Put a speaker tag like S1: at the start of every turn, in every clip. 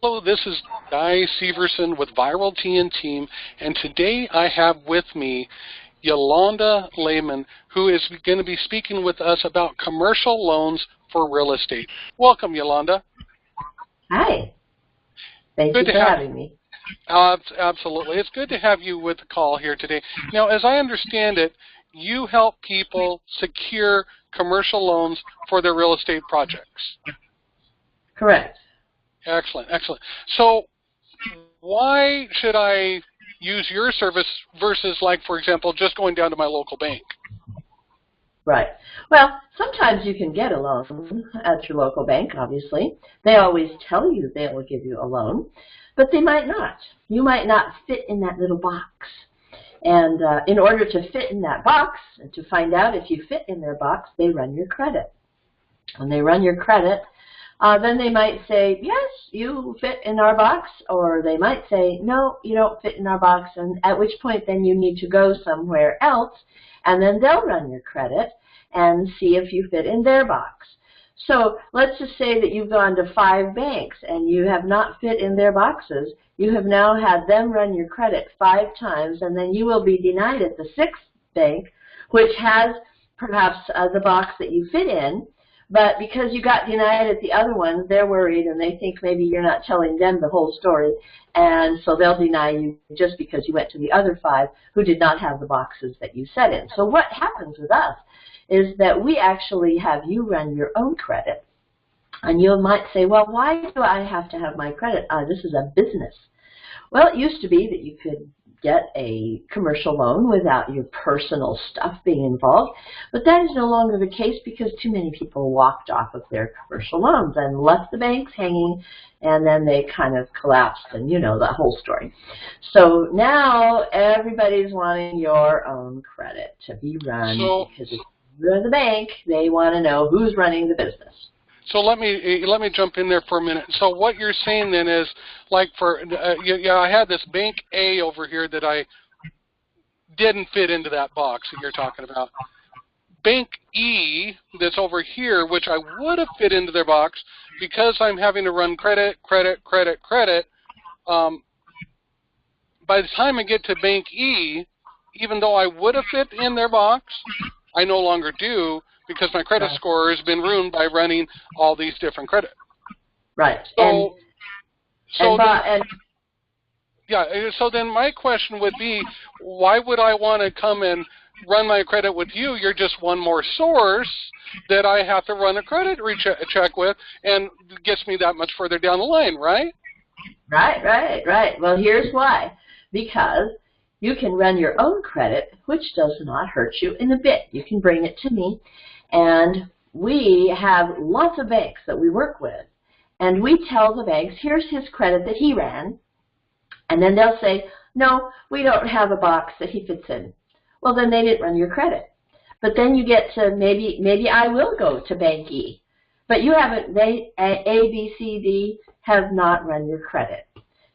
S1: Hello, this is Guy Severson with Viral Team, and today I have with me Yolanda Leamon, who is going to be speaking with us about commercial loans for real estate. Welcome, Yolanda.
S2: Hi. Thank you for having me.
S1: Absolutely. It's good to have you with the call here today. Now, as I understand it, you help people secure commercial loans for their real estate projects.
S2: Correct.
S1: Excellent, excellent. So why should I use your service versus, like, for example, just going down to my local bank?
S2: Right. Well, sometimes you can get a loan at your local bank, obviously. They always tell you they will give you a loan, but they might not. You might not fit in that little box. And in order to fit in that box, and to find out if you fit in their box, they run your credit. When they run your credit, then they might say, yes, you fit in our box, or they might say, no, you don't fit in our box, and at which point then you need to go somewhere else, and then they'll run your credit and see if you fit in their box. So let's just say that you've gone to 5 banks and you have not fit in their boxes. You have now had them run your credit 5 times, and then you will be denied at the 6th bank, which has perhaps the box that you fit in. But because you got denied at the other ones, they're worried, and they think maybe you're not telling them the whole story, and so they'll deny you just because you went to the other 5 who did not have the boxes that you set in. So what happens with us is that we actually have you run your own credit. And you might say, well, why do I have to have my credit? This is a business. Well, it used to be that you could get a commercial loan without your personal stuff being involved, but that is no longer the case because too many people walked off of their commercial loans and left the banks hanging, and then they kind of collapsed, and you know the whole story. So now everybody's wanting your own credit to be run, because if you're the bank, they want to know who's running the business.
S1: So let me jump in there for a minute. So what you're saying then is, like, for I had this bank A over here that I didn't fit into that box that you're talking about. Bank E that's over here, which I would have fit into their box, because I'm having to run credit. By the time I get to Bank E, even though I would have fit in their box, I no longer do, because my credit score has been ruined by running all these different credit.
S2: Right.
S1: So then my question would be, why would I want to come and run my credit with you? You're just one more source that I have to run a credit check with, and gets me that much further down the line, right?
S2: Right. Well, here's why. Because you can run your own credit, which does not hurt you in a bit. You can bring it to me. And we have lots of banks that we work with. And we tell the banks, here's his credit that he ran. And then they'll say, no, we don't have a box that he fits in. Well, then they didn't run your credit. But then you get to maybe I will go to Bank E. But you haven't, A, B, C, D have not run your credit.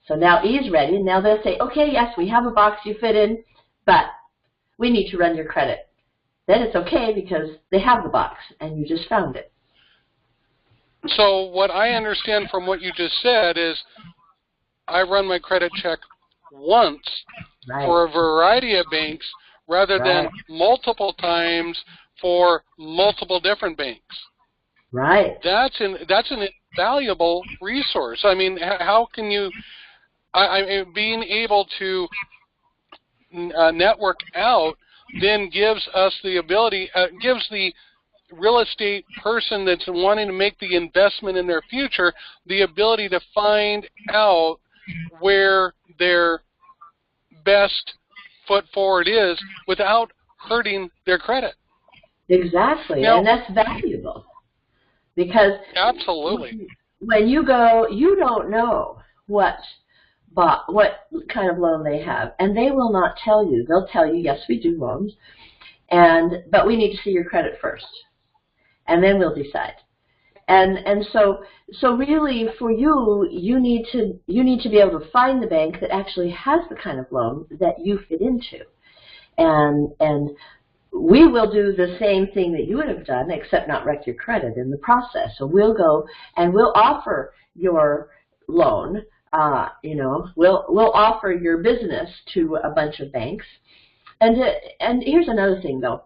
S2: So now E's ready, and now they'll say, okay, yes, we have a box you fit in, but we need to run your credit. Then it's okay because they have the box, and you just found it.
S1: So what I understand from what you just said is I run my credit check once for a variety of banks rather than multiple times for multiple different banks.
S2: Right.
S1: That's an invaluable resource. I mean, how can you... being able to network out then gives us the ability, gives the real estate person that's wanting to make the investment in their future the ability to find out where their best foot forward is without hurting their credit.
S2: Exactly, now, and that's valuable because
S1: absolutely,
S2: when you go, you don't know what kind of loan they have, and they will not tell you. They'll tell you, yes, we do loans, but we need to see your credit first, and then we'll decide. And so really for you, you need to be able to find the bank that actually has the kind of loan that you fit into, and we will do the same thing that you would have done, except not wreck your credit in the process. So we'll go and we'll offer your loan, we'll offer your business to a bunch of banks. And here's another thing, though.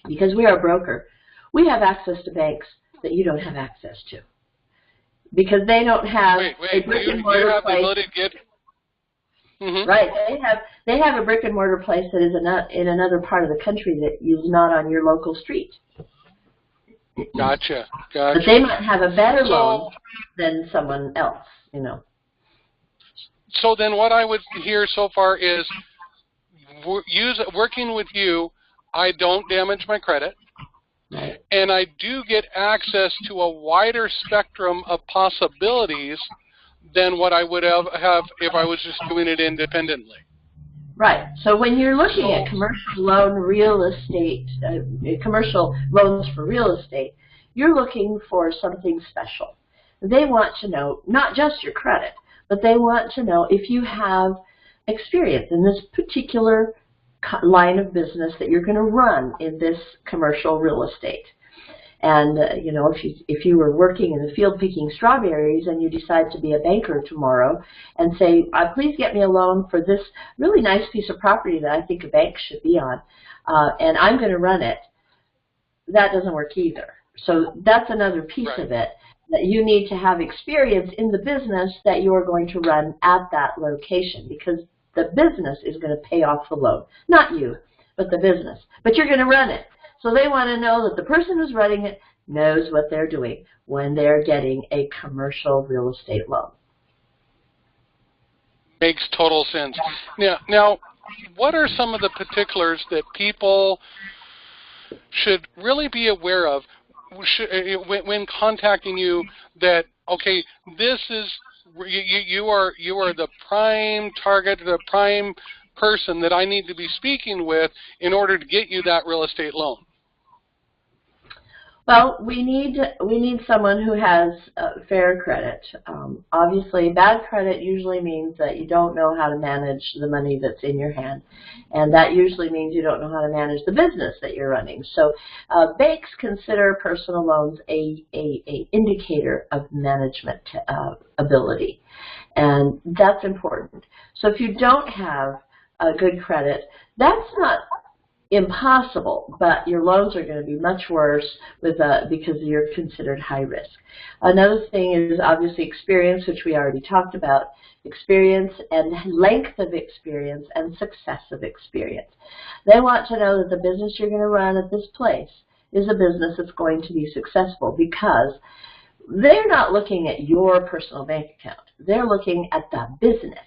S2: Because we are a broker, we have access to banks that you don't have access to. Because they don't have a brick and mortar
S1: have
S2: place.
S1: The ability to get,
S2: Right. They have a brick and mortar place that is in another part of the country that is not on your local street.
S1: Gotcha.
S2: But they might have a better loan than someone else,
S1: So then what I would hear so far is working with you, I don't damage my credit.
S2: Right.
S1: And I do get access to a wider spectrum of possibilities than what I would have if I was just doing it independently.
S2: Right. So when you're looking at commercial loans for real estate, you're looking for something special. They want to know not just your credit, but they want to know if you have experience in this particular line of business that you're going to run in this commercial real estate. And, if you were working in the field picking strawberries and you decide to be a banker tomorrow and say, please get me a loan for this really nice piece of property that I think a bank should be on, and I'm going to run it, that doesn't work either. So that's another piece of it, that you need to have experience in the business that you're going to run at that location, because the business is going to pay off the loan. Not you, but the business. But you're going to run it. So they want to know that the person who's running it knows what they're doing when they're getting a commercial real estate loan.
S1: Makes total sense. Now, what are some of the particulars that people should really be aware of when contacting you, that, okay, this is, you are the prime target, the prime person that I need to be speaking with in order to get you that real estate loan?
S2: Well, we need someone who has fair credit. Obviously, bad credit usually means that you don't know how to manage the money that's in your hand, and that usually means you don't know how to manage the business that you're running. So, banks consider personal loans a indicator of management ability, and that's important. So, if you don't have good credit, that's not impossible, but your loans are going to be much worse because you're considered high risk. Another thing is obviously experience, which we already talked about. Experience and length of experience and success of experience. They want to know that the business you're going to run at this place is a business that's going to be successful, because they're not looking at your personal bank account. They're looking at the business.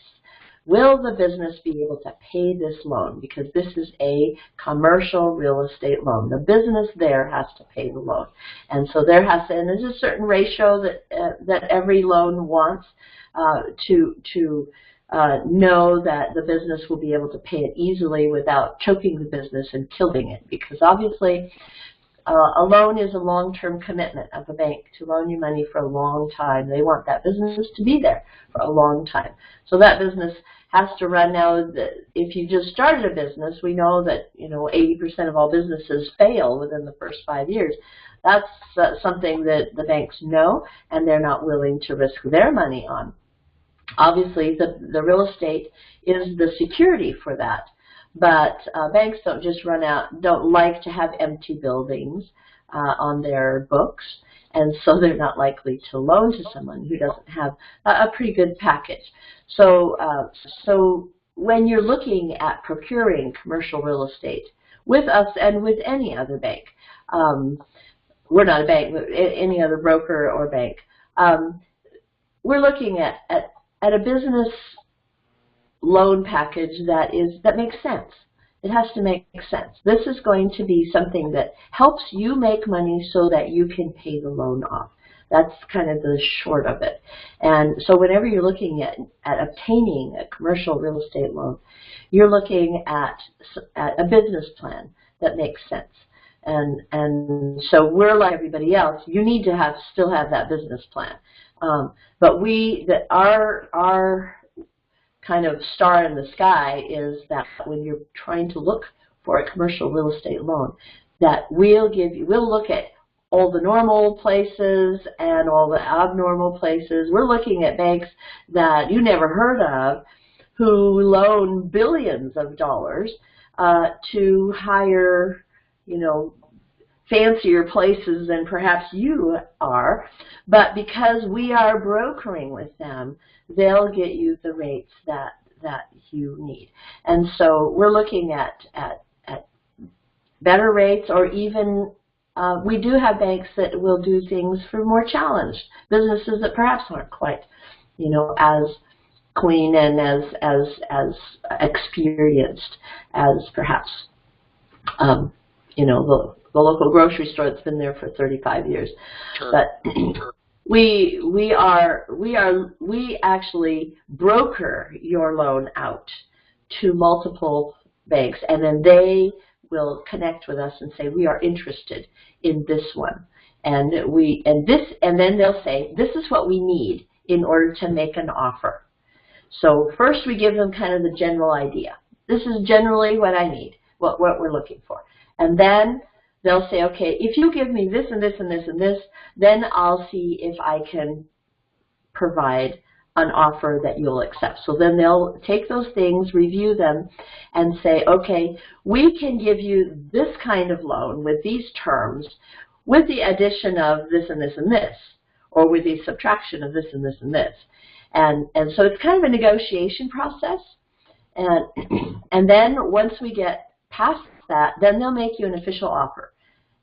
S2: Will the business be able to pay this loan? Because this is a commercial real estate loan. The business there has to pay the loan. And so and there's a certain ratio that every loan wants to know that the business will be able to pay it easily without choking the business and killing it. Because obviously, a loan is a long-term commitment of a bank to loan you money for a long time. They want that business to be there for a long time. So that business has to run now. If you just started a business, we know that 80% of all businesses fail within the first 5 years. That's something that the banks know, and they're not willing to risk their money on. Obviously, the real estate is the security for that. But banks don't like to have empty buildings on their books, and so they're not likely to loan to someone who doesn't have a pretty good package. So when you're looking at procuring commercial real estate with us and with any other bank, we're not a bank, but any other broker or bank, we're looking at a business loan package that makes sense. It has to make sense. This is going to be something that helps you make money so that you can pay the loan off. That's kind of the short of it. And so whenever you're looking at obtaining a commercial real estate loan, you're looking at a business plan that makes sense. And so we're like everybody else. You need to still have that business plan. But our kind of star in the sky is that when you're trying to look for a commercial real estate loan, that we'll look at all the normal places and all the abnormal places. We're looking at banks that you never heard of who loan billions of dollars to hire, fancier places than perhaps you are, but because we are brokering with them, they'll get you the rates that you need. And so we're looking at better rates, or even we do have banks that will do things for more challenged businesses that perhaps aren't quite, as clean and as experienced as perhaps, the local grocery store that's been there for 35 years.
S1: Sure.
S2: But we actually broker your loan out to multiple banks, and then they will connect with us and say, we are interested in this one. And then they'll say, this is what we need in order to make an offer. So first we give them kind of the general idea. This is generally what I need, what we're looking for. And then they'll say, okay, if you give me this and this and this and this, then I'll see if I can provide an offer that you'll accept. So then they'll take those things, review them, and say, okay, we can give you this kind of loan with these terms with the addition of this and this and this, or with the subtraction of this and this and this. And so it's kind of a negotiation process. And then once we get past that, then they'll make you an official offer.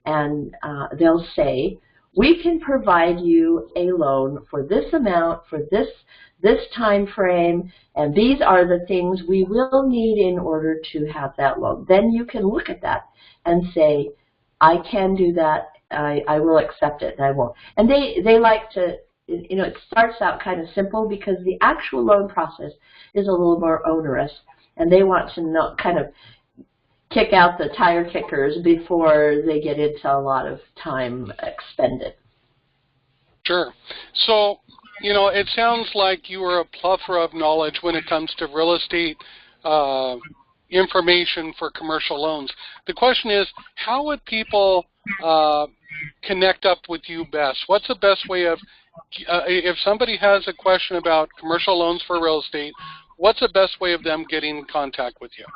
S2: And they'll say, we can provide you a loan for this amount, for this time frame, and these are the things we will need in order to have that loan. Then you can look at that and say, I can do that, I will accept it, and I won't. And they like to, it starts out kind of simple because the actual loan process is a little more onerous, and they want to know, kind of kick out the tire kickers before they get into a lot of time expended.
S1: Sure. So, it sounds like you are a plethora of knowledge when it comes to real estate information for commercial loans. The question is, how would people connect up with you best? What's the best way of, if somebody has a question about commercial loans for real estate, what's the best way of them getting in contact with you?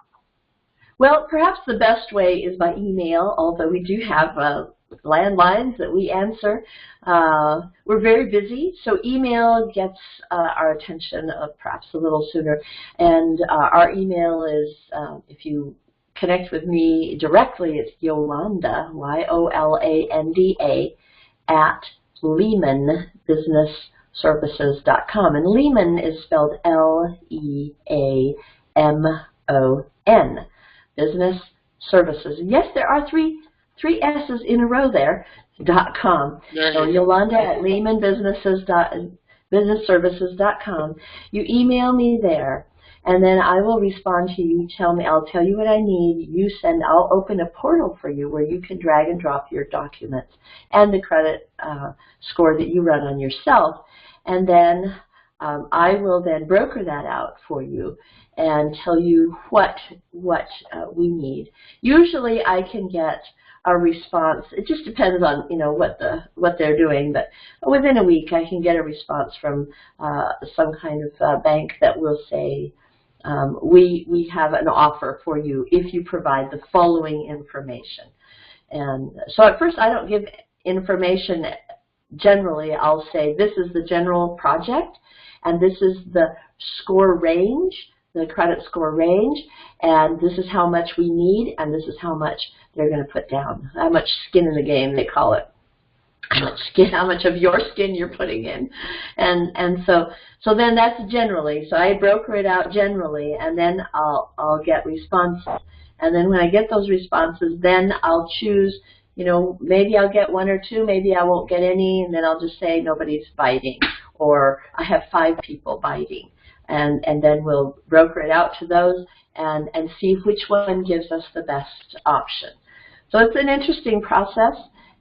S2: Well, perhaps the best way is by email, although we do have landlines that we answer. We're very busy, so email gets our attention perhaps a little sooner. And our email is, if you connect with me directly, it's Yolanda, Y-O-L-A-N-D-A, at LeamonBusinessServices.com. And Leamon is spelled L-E-A-M-O-N. Business Services. Yes, there are three S's in a row there, .com. So Yolanda at LeamonBusinessServices.com. You email me there, and then I will respond to you. I'll tell you what I need. I'll open a portal for you where you can drag and drop your documents and the credit score that you run on yourself, and then I will then broker that out for you and tell you what we need. Usually I can get a response. It just depends on what they're doing, but within a week I can get a response from some kind of bank that will say, we have an offer for you if you provide the following information. And so at first I don't give information generally. I'll say this is the general project, and this is the score range, the credit score range, and this is how much we need, and this is how much they're going to put down, how much skin in the game they call it, how much of your skin you're putting in, and so then that's generally. So I broker it out generally, and then I'll get responses, and then when I get those responses, then I'll choose. Maybe I'll get one or two, maybe I won't get any, and then I'll just say nobody's biting, or I have 5 people biting. And then we'll broker it out to those and see which one gives us the best option. So it's an interesting process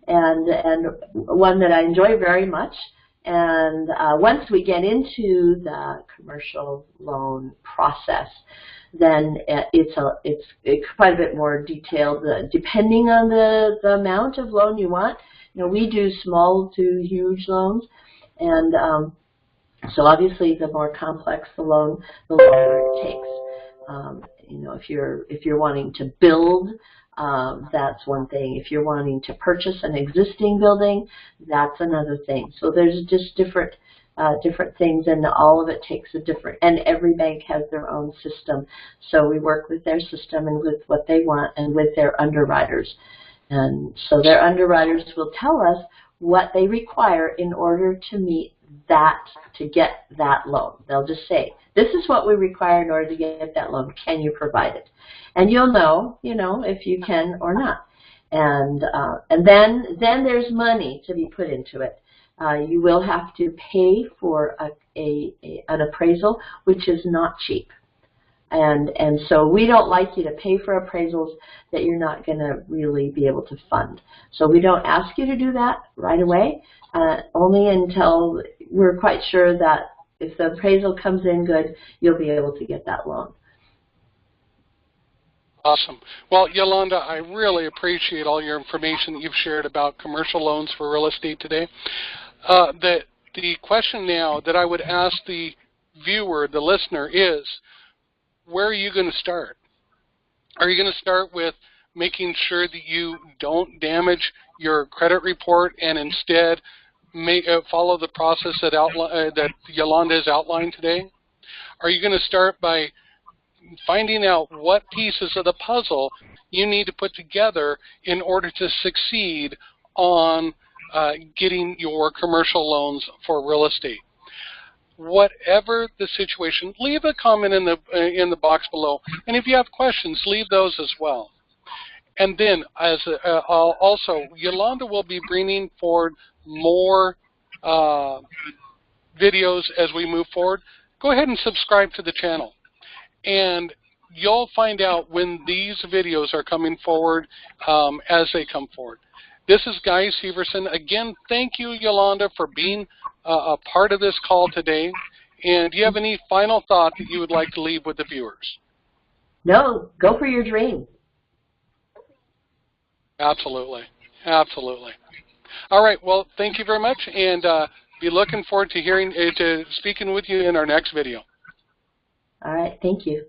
S2: and one that I enjoy very much. And once we get into the commercial loan process, then it's quite a bit more detailed. Depending on the amount of loan you want, You know, we do small to huge loans, and so obviously the more complex the loan, the longer it takes. You know, if you're wanting to build, that's one thing. If you're wanting to purchase an existing building, that's another thing. So there's just different things, and all of it takes a different, and every bank has their own system. So we work with their system and with what they want and with their underwriters. And so their underwriters will tell us what they require in order to meet that, to get that loan. They'll just say, this is what we require in order to get that loan. Can you provide it? And you'll know, if you can or not. And then there's money to be put into it. You will have to pay for an appraisal, which is not cheap. And so we don't like you to pay for appraisals that you're not going to really be able to fund. So we don't ask you to do that right away, only until we're quite sure that if the appraisal comes in good, you'll be able to get that loan.
S1: Awesome. Well, Yolanda, I really appreciate all your information that you've shared about commercial loans for real estate today. The question now that I would ask the viewer, the listener, is, where are you going to start? Are you going to start with making sure that you don't damage your credit report and instead follow the process that Yolanda has outlined today? Are you going to start by finding out what pieces of the puzzle you need to put together in order to succeed on getting your commercial loans for real estate? Whatever the situation, leave a comment in the box below, and if you have questions, leave those as well. And then, also, Yolanda will be bringing forward more videos as we move forward. Go ahead and subscribe to the channel, and you'll find out when these videos are coming forward as they come forward. This is Guy Severson. Again, thank you, Yolanda, for being a part of this call today. And do you have any final thought that you would like to leave with the viewers?
S2: No, go for your dream.
S1: Absolutely. Absolutely. All right. Well, thank you very much, and be looking forward to speaking with you in our next video.
S2: All right. Thank you.